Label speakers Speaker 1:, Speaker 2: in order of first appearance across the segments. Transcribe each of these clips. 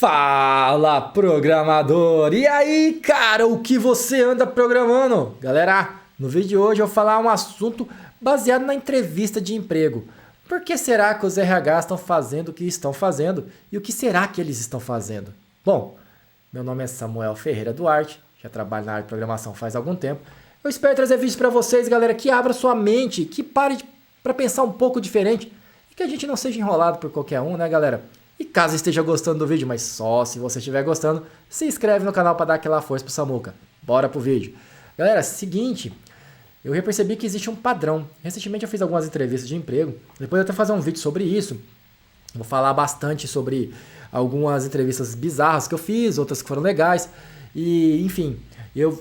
Speaker 1: Fala, programador! E aí, cara, o que você anda programando? Galera, no vídeo de hoje eu vou falar um assunto baseado na entrevista de emprego. Por que será que os RH estão fazendo o que estão fazendo? E o que será que eles estão fazendo? Bom, meu nome é Samuel Ferreira Duarte, já trabalho na área de programação faz algum tempo. Eu espero trazer vídeos para vocês, galera, que abra sua mente, que pare para pensar um pouco diferente e que a gente não seja enrolado por qualquer um, né, galera? E caso esteja gostando do vídeo, mas só se você estiver gostando, se inscreve no canal para dar aquela força pro Samuca. Bora pro vídeo. Galera, seguinte, eu já percebi que existe um padrão. Recentemente eu fiz algumas entrevistas de emprego, depois eu até fazer um vídeo sobre isso. Vou falar bastante sobre algumas entrevistas bizarras que eu fiz, outras que foram legais. E, enfim,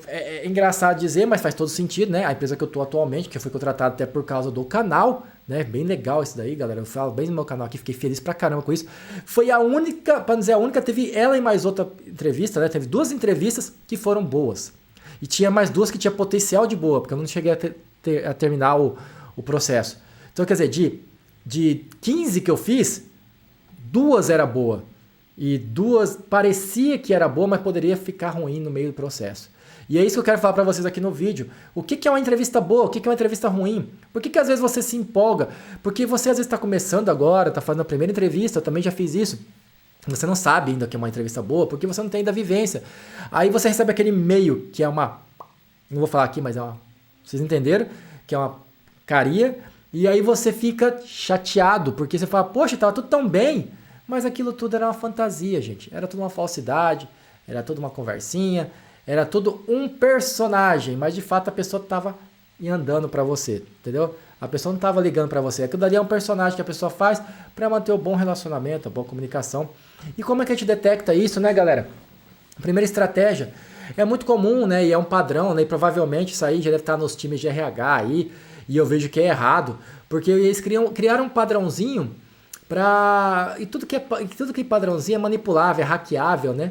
Speaker 1: é engraçado dizer, mas faz todo sentido, né? A empresa que eu tô atualmente, que eu fui contratado até por causa do canal, né? Bem legal isso daí, galera. Eu falo bem no meu canal aqui, fiquei feliz pra caramba com isso. Foi a única, pra não dizer a única, teve ela e mais outra entrevista, né? Teve duas entrevistas que foram boas. E tinha mais duas que tinha potencial de boa, porque eu não cheguei a terminar o processo. Então, quer dizer, de 15 que eu fiz, duas era boa. E duas parecia que era boa, mas poderia ficar ruim no meio do processo. E é isso que eu quero falar para vocês aqui no vídeo. O que é uma entrevista boa? O que é uma entrevista ruim? Por que às vezes você se empolga? Porque você às vezes está começando agora, está fazendo a primeira entrevista, eu também já fiz isso. Você não sabe ainda que é uma entrevista boa, porque você não tem ainda vivência. Aí você recebe aquele e-mail, que é uma... Não vou falar aqui, mas é uma... Vocês entenderam? Que é uma caria. E aí você fica chateado, porque você fala, poxa, estava tudo tão bem. Mas aquilo tudo era uma fantasia, gente. Era tudo uma falsidade, era tudo uma conversinha, era tudo um personagem. Mas de fato a pessoa estava andando para você, entendeu? A pessoa não estava ligando para você. Aquilo dali é um personagem que a pessoa faz para manter o bom relacionamento, a boa comunicação. E como é que a gente detecta isso, né, galera? A primeira estratégia é muito comum, né? E é um padrão, né? E provavelmente isso aí já deve estar nos times de RH aí. E eu vejo que é errado, porque eles criaram um padrãozinho. E tudo que é padrãozinho é manipulável, é hackeável, né?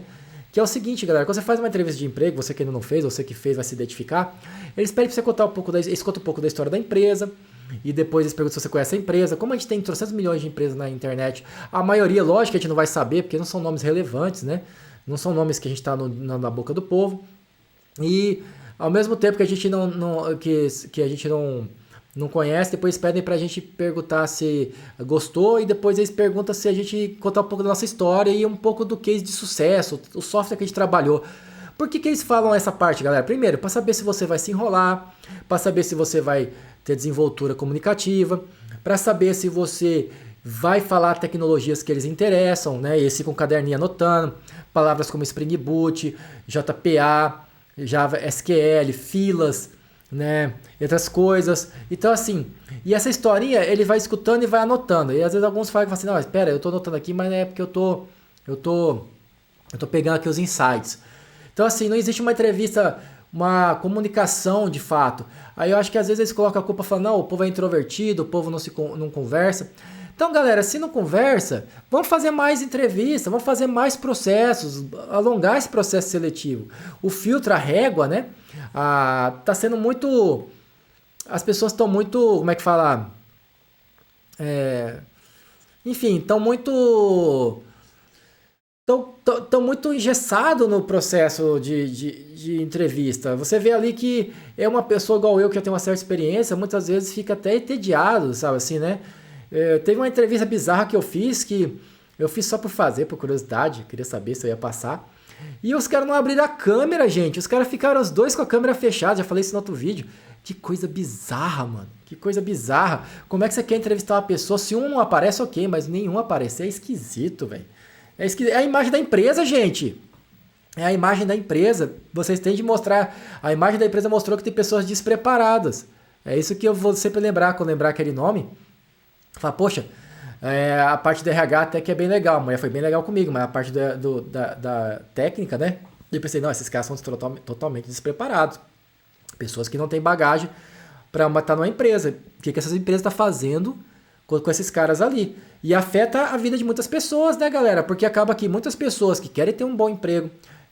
Speaker 1: Que é o seguinte, galera, quando você faz uma entrevista de emprego, você que ainda não fez, você que fez vai se identificar, eles pedem pra você contar eles contam um pouco da história da empresa, e depois eles perguntam se você conhece a empresa. Como a gente tem 300 milhões de empresas na internet, a maioria, lógico, a gente não vai saber, porque não são nomes relevantes, né? Não são nomes que a gente tá na boca do povo. E ao mesmo tempo que a gente que a gente não conhece, depois pedem pra gente perguntar se gostou e depois eles perguntam se a gente contar um pouco da nossa história e um pouco do case de sucesso, o software que a gente trabalhou. Por que eles falam essa parte, galera? Primeiro, para saber se você vai se enrolar, para saber se você vai ter desenvoltura comunicativa, para saber se você vai falar tecnologias que eles interessam, né? Esse com caderninho anotando, palavras como Spring Boot, JPA, Java SQL, filas, né, e outras coisas. Então assim, e essa historinha ele vai escutando e vai anotando. E às vezes alguns falam assim, não, espera, eu tô anotando aqui, mas é porque eu tô pegando aqui os insights. Então assim, não existe uma entrevista, uma comunicação de fato. Aí eu acho que às vezes eles colocam a culpa falando, não, o povo é introvertido, o povo não conversa. Então, galera, se não conversa, vamos fazer mais entrevistas, vamos fazer mais processos, alongar esse processo seletivo. O filtro, a régua, né? Tá sendo muito... As pessoas estão muito... Como é que fala? Enfim, estão muito... Estão muito engessados no processo de entrevista. Você vê ali que é uma pessoa igual eu, que já tem uma certa experiência, muitas vezes fica até entediado, sabe assim, né? Teve uma entrevista bizarra que eu fiz só por fazer, por curiosidade, queria saber se eu ia passar. E os caras não abriram a câmera, gente. Os caras ficaram os dois com a câmera fechada, já falei isso no outro vídeo. Que coisa bizarra, mano. Que coisa bizarra. Como é que você quer entrevistar uma pessoa? Se um não aparece, ok, mas nenhum aparecer é esquisito, velho. É a imagem da empresa, gente. É a imagem da empresa. Vocês têm de mostrar. A imagem da empresa mostrou que tem pessoas despreparadas. É isso que eu vou sempre lembrar, quando lembrar aquele nome. Fala, poxa, a parte do RH até que é bem legal, a mulher foi bem legal comigo, mas a parte da técnica, né? Eu pensei, não, esses caras são totalmente despreparados. Pessoas que não têm bagagem para estar numa empresa. O que essas empresas estão fazendo com esses caras ali? E afeta a vida de muitas pessoas, né, galera? Porque acaba que muitas pessoas que querem ter um bom emprego,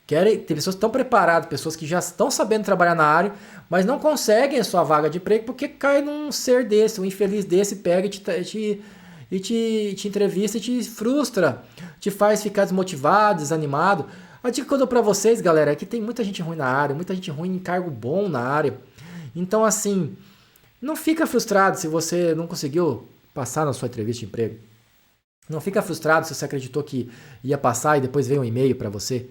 Speaker 1: tem pessoas que estão preparadas, pessoas que já estão sabendo trabalhar na área, mas não conseguem a sua vaga de emprego porque cai num ser desse, um infeliz desse, pega e te entrevista e te frustra, te faz ficar desmotivado, desanimado. A dica que eu dou pra vocês, galera, é que tem muita gente ruim na área, muita gente ruim em cargo bom na área. Então, assim, não fica frustrado se você não conseguiu passar na sua entrevista de emprego. Não fica frustrado se você acreditou que ia passar e depois veio um e-mail pra você.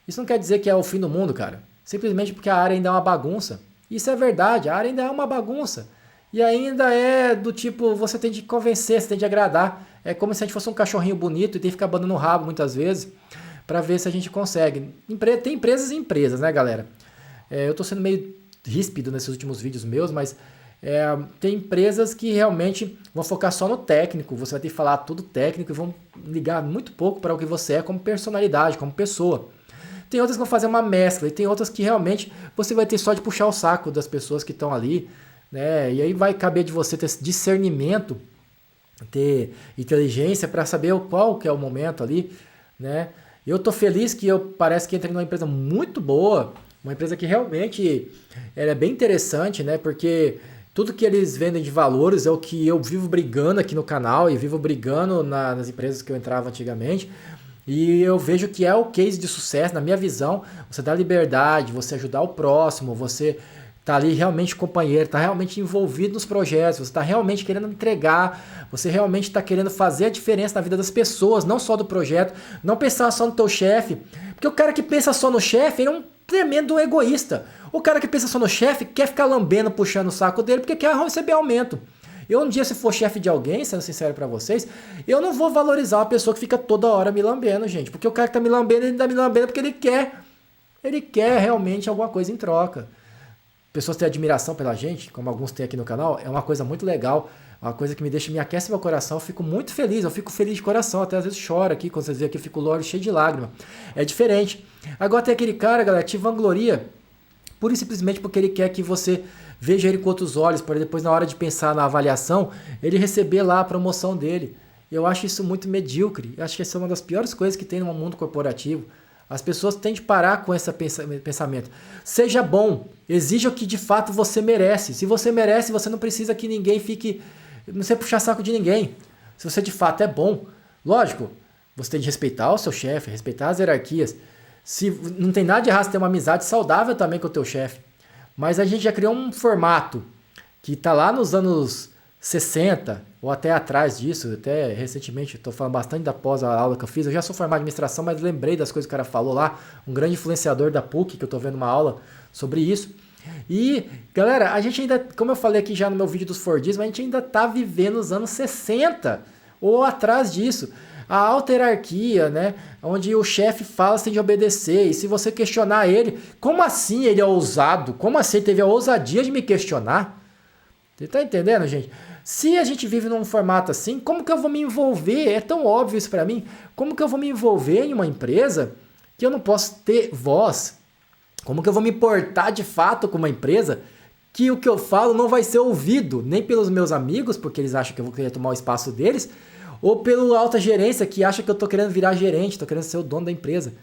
Speaker 1: Isso não quer dizer que é o fim do mundo, cara. Simplesmente porque a área ainda é uma bagunça. Isso é verdade, a área ainda é uma bagunça. E ainda é do tipo, você tem de convencer, você tem de agradar. É como se a gente fosse um cachorrinho bonito e tem que ficar bandando o rabo muitas vezes para ver se a gente consegue. Tem empresas e empresas, né, galera? Eu tô sendo meio ríspido nesses últimos vídeos meus, mas tem empresas que realmente vão focar só no técnico. Você vai ter que falar tudo técnico e vão ligar muito pouco para o que você é como personalidade, como pessoa. Tem outras que vão fazer uma mescla e tem outras que realmente você vai ter só de puxar o saco das pessoas que estão ali, né? E aí vai caber de você ter discernimento, ter inteligência para saber qual que é o momento ali, né? Eu tô feliz que parece que entrei numa empresa muito boa, uma empresa que realmente ela é bem interessante, né? Porque tudo que eles vendem de valores é o que eu vivo brigando aqui no canal e vivo brigando nas empresas que eu entrava antigamente. E eu vejo que é o case de sucesso, na minha visão, você dá liberdade, você ajudar o próximo, você tá ali realmente companheiro, tá realmente envolvido nos projetos, você tá realmente querendo entregar, você realmente está querendo fazer a diferença na vida das pessoas, não só do projeto, não pensar só no teu chefe, porque o cara que pensa só no chefe, ele é um tremendo egoísta. O cara que pensa só no chefe quer ficar lambendo, puxando o saco dele, porque quer receber aumento. Eu um dia, se for chefe de alguém, sendo sincero pra vocês, eu não vou valorizar uma pessoa que fica toda hora me lambendo, gente. Porque o cara que tá me lambendo, ele tá me lambendo porque ele quer realmente alguma coisa em troca. Pessoas têm admiração pela gente, como alguns têm aqui no canal, é uma coisa muito legal, uma coisa que me aquece meu coração, eu fico muito feliz, eu fico feliz de coração, até às vezes choro aqui, quando vocês veem aqui, eu fico olho cheio de lágrima. É diferente. Agora tem aquele cara, galera, que te vangloria, pura e simplesmente porque ele quer que você veja ele com outros olhos, para depois, na hora de pensar na avaliação, ele receber lá a promoção dele. Eu acho isso muito medíocre. Eu acho que essa é uma das piores coisas que tem no mundo corporativo. As pessoas têm de parar com esse pensamento. Seja bom, exija o que de fato você merece. Se você merece, você não precisa que ninguém fique... Não precisa puxar saco de ninguém. Se você de fato é bom, lógico, você tem de respeitar o seu chefe, respeitar as hierarquias. Se não tem nada de errado, você ter uma amizade saudável também com o teu chefe. Mas a gente já criou um formato que está lá nos anos 60, ou até atrás disso, até recentemente, estou falando bastante da pós-aula que eu fiz, eu já sou formado em administração, mas lembrei das coisas que o cara falou lá, um grande influenciador da PUC, que eu estou vendo uma aula sobre isso. E, galera, a gente ainda, como eu falei aqui já no meu vídeo dos Fordismo, a gente ainda está vivendo os anos 60, ou atrás disso. A alta hierarquia, né? Onde o chefe fala, você tem de obedecer. E se você questionar ele, como assim ele é ousado? Como assim ele teve a ousadia de me questionar? Você tá entendendo, gente? Se a gente vive num formato assim, como que eu vou me envolver? É tão óbvio isso pra mim. Como que eu vou me envolver em uma empresa que eu não posso ter voz? Como que eu vou me portar de fato com uma empresa que o que eu falo não vai ser ouvido nem pelos meus amigos, porque eles acham que eu vou querer tomar o espaço deles, ou pela alta gerência que acha que eu tô querendo virar gerente, tô querendo ser o dono da empresa.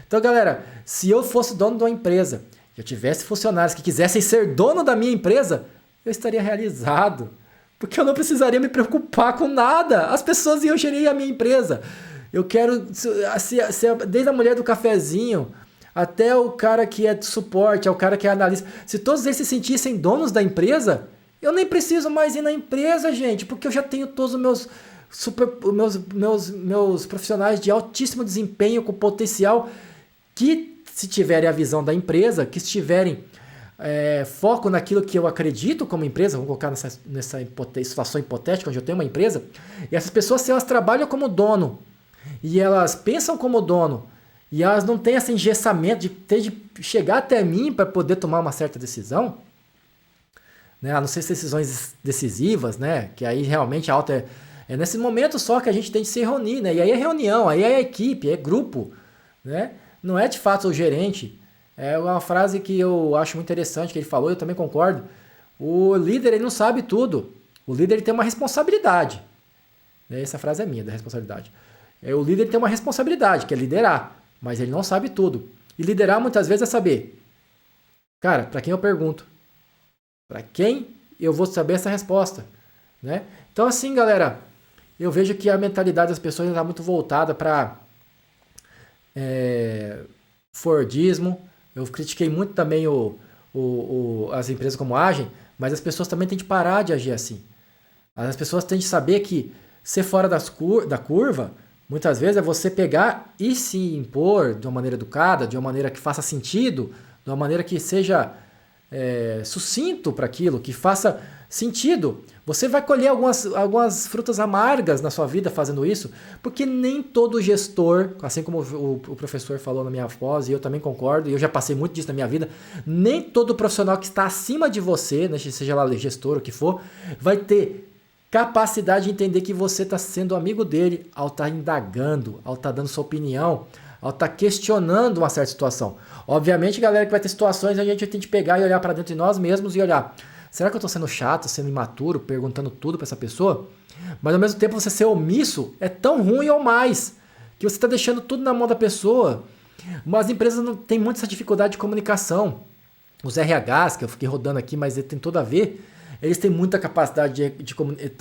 Speaker 1: Então, galera, se eu fosse dono de uma empresa, e eu tivesse funcionários que quisessem ser dono da minha empresa, eu estaria realizado. Porque eu não precisaria me preocupar com nada. As pessoas iam gerir a minha empresa. Eu quero, desde a mulher do cafezinho, até o cara que é de suporte, ao cara que é analista. Se todos eles se sentissem donos da empresa, eu nem preciso mais ir na empresa, gente, porque eu já tenho todos os meus profissionais de altíssimo desempenho com potencial que, se tiverem a visão da empresa, que estiverem foco naquilo que eu acredito como empresa, vamos colocar nessa situação hipotética onde eu tenho uma empresa, e essas pessoas, se elas trabalham como dono e elas pensam como dono e elas não têm esse engessamento de ter de chegar até mim para poder tomar uma certa decisão, né? A não ser decisões decisivas, né? Que aí realmente a alta é nesse momento só que a gente tem de se reunir, né? E aí é reunião, aí é equipe, é grupo, né? Não é de fato o gerente. É uma frase que eu acho muito interessante que ele falou, eu também concordo. O líder, ele não sabe tudo. O líder, ele tem uma responsabilidade. Essa frase é minha, da responsabilidade. O líder tem uma responsabilidade, que é liderar, mas ele não sabe tudo. E liderar muitas vezes é saber, cara, para quem eu pergunto? Para quem eu vou saber essa resposta? Né? Então assim, galera, eu vejo que a mentalidade das pessoas está muito voltada para Fordismo. Eu critiquei muito também as empresas como agem, mas as pessoas também têm de parar de agir assim. As pessoas têm de saber que ser fora da curva, muitas vezes, é você pegar e se impor de uma maneira educada, de uma maneira que faça sentido, de uma maneira que seja sucinto para aquilo, que faça sentido. Você vai colher algumas frutas amargas na sua vida fazendo isso, porque nem todo gestor, assim como o professor falou na minha pós, e eu também concordo, e eu já passei muito disso na minha vida, nem todo profissional que está acima de você, né, seja lá gestor ou o que for, vai ter capacidade de entender que você está sendo amigo dele ao estar indagando, ao estar dando sua opinião, ao estar questionando uma certa situação. Obviamente, galera, que vai ter situações onde a gente tem que pegar e olhar para dentro de nós mesmos e olhar, será que eu estou sendo chato, sendo imaturo, perguntando tudo para essa pessoa? Mas ao mesmo tempo você ser omisso é tão ruim ou mais, que você está deixando tudo na mão da pessoa. Mas as empresas não têm muita essa dificuldade de comunicação. Os RHs, que eu fiquei rodando aqui, mas tem tudo a ver, eles têm muita capacidade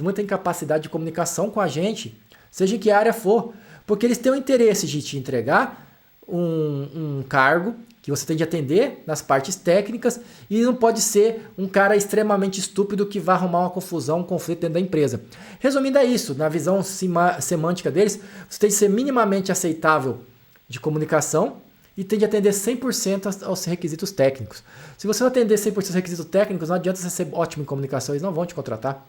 Speaker 1: muita incapacidade de comunicação com a gente, seja em que área for, porque eles têm o interesse de te entregar um cargo que você tem de atender nas partes técnicas e não pode ser um cara extremamente estúpido que vai arrumar uma confusão, um conflito dentro da empresa. Resumindo, é isso. Na visão semântica deles, você tem de ser minimamente aceitável de comunicação e tem de atender 100% aos requisitos técnicos. Se você não atender 100% aos requisitos técnicos, não adianta você ser ótimo em comunicação, eles não vão te contratar.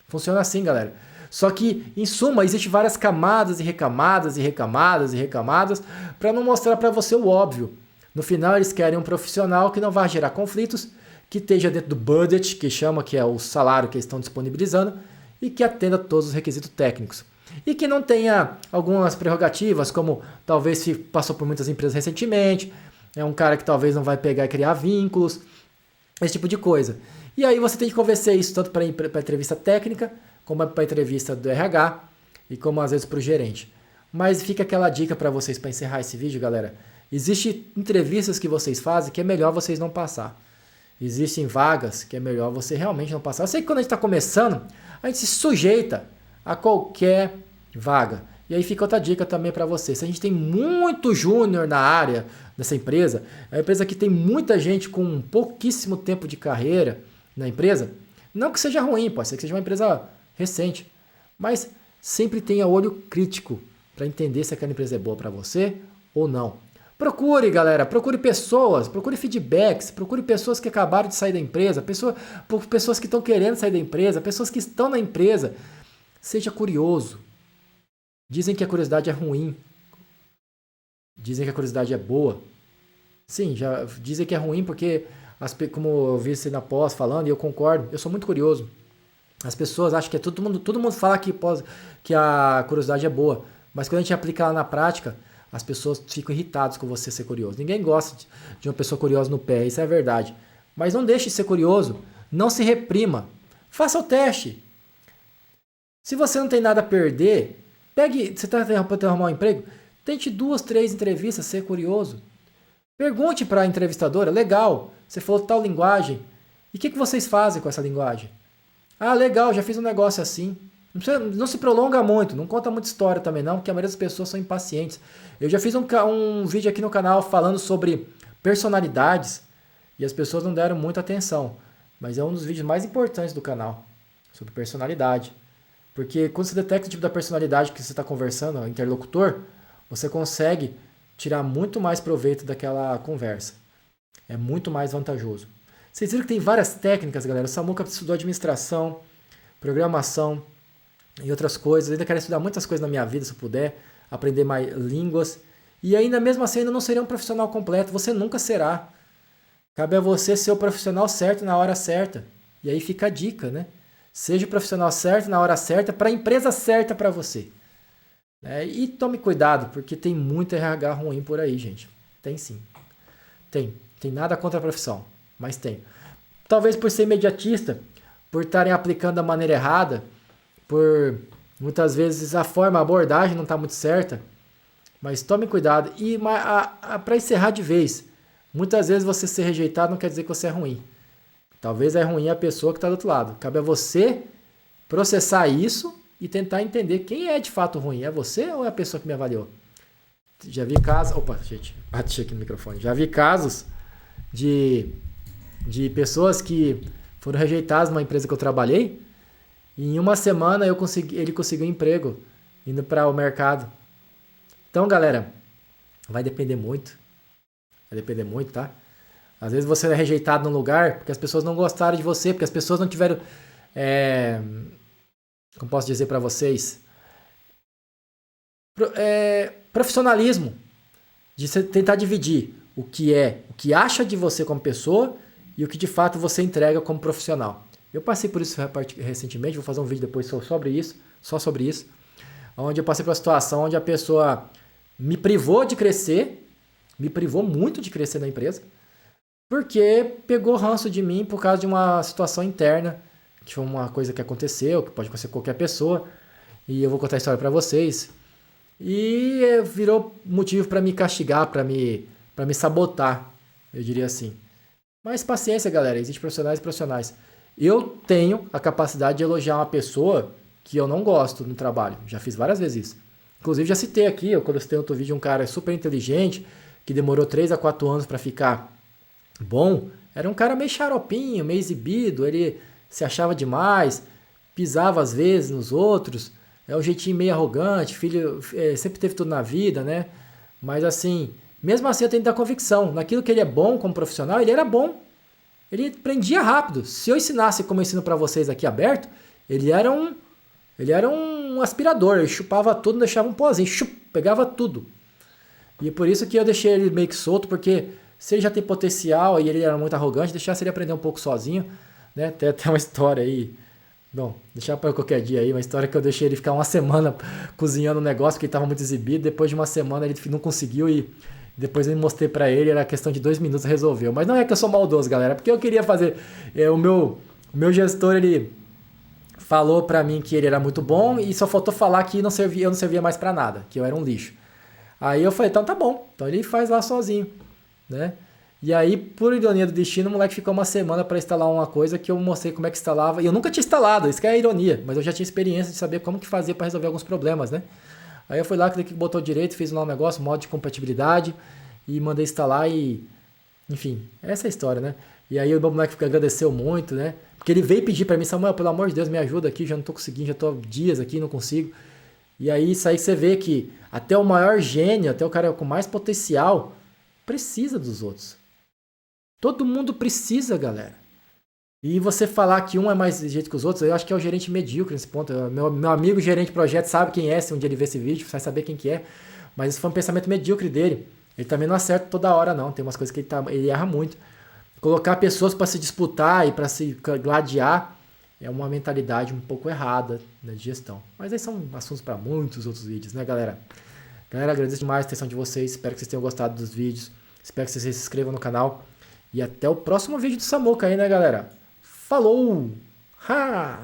Speaker 1: Funciona assim, galera. Só que, em suma, existem várias camadas e recamadas e recamadas e recamadas para não mostrar para você o óbvio. No final, eles querem um profissional que não vai gerar conflitos, que esteja dentro do budget, que chama, que é o salário que eles estão disponibilizando, e que atenda todos os requisitos técnicos. E que não tenha algumas prerrogativas, como talvez se passou por muitas empresas recentemente, é um cara que talvez não vai pegar e criar vínculos, esse tipo de coisa. E aí você tem que convencer isso tanto para a entrevista técnica, como para a entrevista do RH, e como às vezes para o gerente. Mas fica aquela dica para vocês para encerrar esse vídeo, galera. Existem entrevistas que vocês fazem que é melhor vocês não passar. Existem vagas que é melhor você realmente não passar. Eu sei que quando a gente está começando, a gente se sujeita a qualquer vaga. E aí fica outra dica também para você. Se a gente tem muito júnior na área dessa empresa, é uma empresa que tem muita gente com pouquíssimo tempo de carreira na empresa, não que seja ruim, pode ser que seja uma empresa recente, mas sempre tenha olho crítico para entender se aquela empresa é boa para você ou não. Procure, galera, procure pessoas, procure feedbacks, procure pessoas que acabaram de sair da empresa, pessoas que estão querendo sair da empresa, pessoas que estão na empresa. Seja curioso. Dizem que a curiosidade é ruim. Dizem que a curiosidade é boa. Sim, já dizem que é ruim porque, como eu vi você na pós falando, e eu concordo, eu sou muito curioso. As pessoas acham que todo mundo fala que a curiosidade é boa, mas quando a gente aplica ela na prática, as pessoas ficam irritadas com você ser curioso. Ninguém gosta de uma pessoa curiosa no pé, isso é verdade. Mas não deixe de ser curioso, não se reprima. Faça o teste. Se você não tem nada a perder, você está tentando arrumar um emprego, tente 2, 3 entrevistas, ser curioso. Pergunte para a entrevistadora, legal, você falou tal linguagem, e o que vocês fazem com essa linguagem? Ah, legal, já fiz um negócio assim. Não se prolonga muito, não conta muita história também não, porque a maioria das pessoas são impacientes. Eu já fiz um vídeo aqui no canal falando sobre personalidades e as pessoas não deram muita atenção, mas é um dos vídeos mais importantes do canal, sobre personalidade. Porque quando você detecta o tipo da personalidade que você está conversando, o interlocutor, você consegue tirar muito mais proveito daquela conversa. É muito mais vantajoso. Vocês viram que tem várias técnicas, galera. O Samuca estudou administração, programação e outras coisas. Eu ainda quero estudar muitas coisas na minha vida, se eu puder. Aprender mais línguas. E ainda mesmo assim, ainda não seria um profissional completo. Você nunca será. Cabe a você ser o profissional certo na hora certa. E aí fica a dica, né? Seja o profissional certo na hora certa para a empresa certa para você. E tome cuidado, porque tem muito RH ruim por aí, gente. Tem sim. Tem nada contra a profissão, mas tem. Talvez por ser imediatista, por estarem aplicando da maneira errada, por muitas vezes a abordagem não está muito certa, mas tome cuidado. E para encerrar de vez, muitas vezes você ser rejeitado não quer dizer que você é ruim. Talvez é ruim a pessoa que está do outro lado. Cabe a você processar isso e tentar entender quem é de fato ruim. É você ou é a pessoa que me avaliou? Já vi casos... Opa, gente, bati aqui no microfone. Já vi casos de pessoas que foram rejeitadas numa empresa que eu trabalhei e em uma semana ele conseguiu um emprego indo para o mercado. Então, galera, vai depender muito. Vai depender muito, tá? Às vezes você é rejeitado num lugar porque as pessoas não gostaram de você, porque as pessoas não tiveram... como posso dizer para vocês? Profissionalismo. De você tentar dividir o que acha de você como pessoa e o que de fato você entrega como profissional. Eu passei por isso recentemente, vou fazer um vídeo depois só sobre isso, onde eu passei por uma situação onde a pessoa me privou de crescer, me privou muito de crescer na empresa, porque pegou ranço de mim por causa de uma situação interna, que foi uma coisa que aconteceu, que pode acontecer com qualquer pessoa, e eu vou contar a história para vocês. E virou motivo para me castigar, para me sabotar, eu diria assim. Mas paciência, galera, existem profissionais e profissionais. Eu tenho a capacidade de elogiar uma pessoa que eu não gosto no trabalho. Já fiz várias vezes isso. Inclusive já citei aqui, quando eu citei outro vídeo, um cara super inteligente, que demorou 3 a 4 anos para ficar bom. Era um cara meio xaropinho, meio exibido, ele se achava demais, pisava às vezes nos outros, um jeitinho meio arrogante, filho, sempre teve tudo na vida, né? Mas assim, mesmo assim eu tenho que dar convicção, naquilo que ele é bom como profissional, ele era bom, ele aprendia rápido. Se eu ensinasse como eu ensino para vocês aqui aberto, ele era um aspirador, ele chupava tudo, não deixava um pozinho, pegava tudo. E é por isso que eu deixei ele meio que solto, porque se ele já tem potencial e ele era muito arrogante, deixasse ele aprender um pouco sozinho, né? Tem até uma história aí, bom, deixar para qualquer dia aí, uma história que eu deixei ele ficar uma semana cozinhando um negócio porque ele estava muito exibido, depois de uma semana ele não conseguiu e depois eu mostrei para ele, era questão de 2 minutos, resolveu. Mas não é que eu sou maldoso, galera, porque eu queria fazer, o meu gestor, ele falou para mim que ele era muito bom e só faltou falar que eu não servia mais para nada, que eu era um lixo. Aí eu falei, então tá bom, então ele faz lá sozinho, né? E aí, por ironia do destino, o moleque ficou uma semana para instalar uma coisa que eu mostrei como é que instalava. E eu nunca tinha instalado, isso que é a ironia, mas eu já tinha experiência de saber como que fazia para resolver alguns problemas, né? Aí eu fui lá, cliquei no botão direito, fiz lá um negócio, modo de compatibilidade, e mandei instalar e... Enfim, essa é a história, né? E aí o moleque agradeceu muito, né? Porque ele veio pedir para mim, Samuel, pelo amor de Deus, me ajuda aqui, já não tô conseguindo, já tô há dias aqui, não consigo. E aí isso aí você vê que até o maior gênio, até o cara com mais potencial, precisa dos outros. Todo mundo precisa, galera. E você falar que um é mais de jeito que os outros, eu acho que é o gerente medíocre nesse ponto. Meu amigo gerente de projeto sabe quem é, se um dia ele ver esse vídeo, vai saber quem que é. Mas isso foi um pensamento medíocre dele. Ele também não acerta toda hora, não. Tem umas coisas que ele erra muito. Colocar pessoas para se disputar e para se gladiar é uma mentalidade um pouco errada, né, de gestão. Mas aí são assuntos para muitos outros vídeos, né, galera? Galera, agradeço demais a atenção de vocês. Espero que vocês tenham gostado dos vídeos. Espero que vocês se inscrevam no canal. E até o próximo vídeo do Samuca aí, né, galera? Falou! Ha!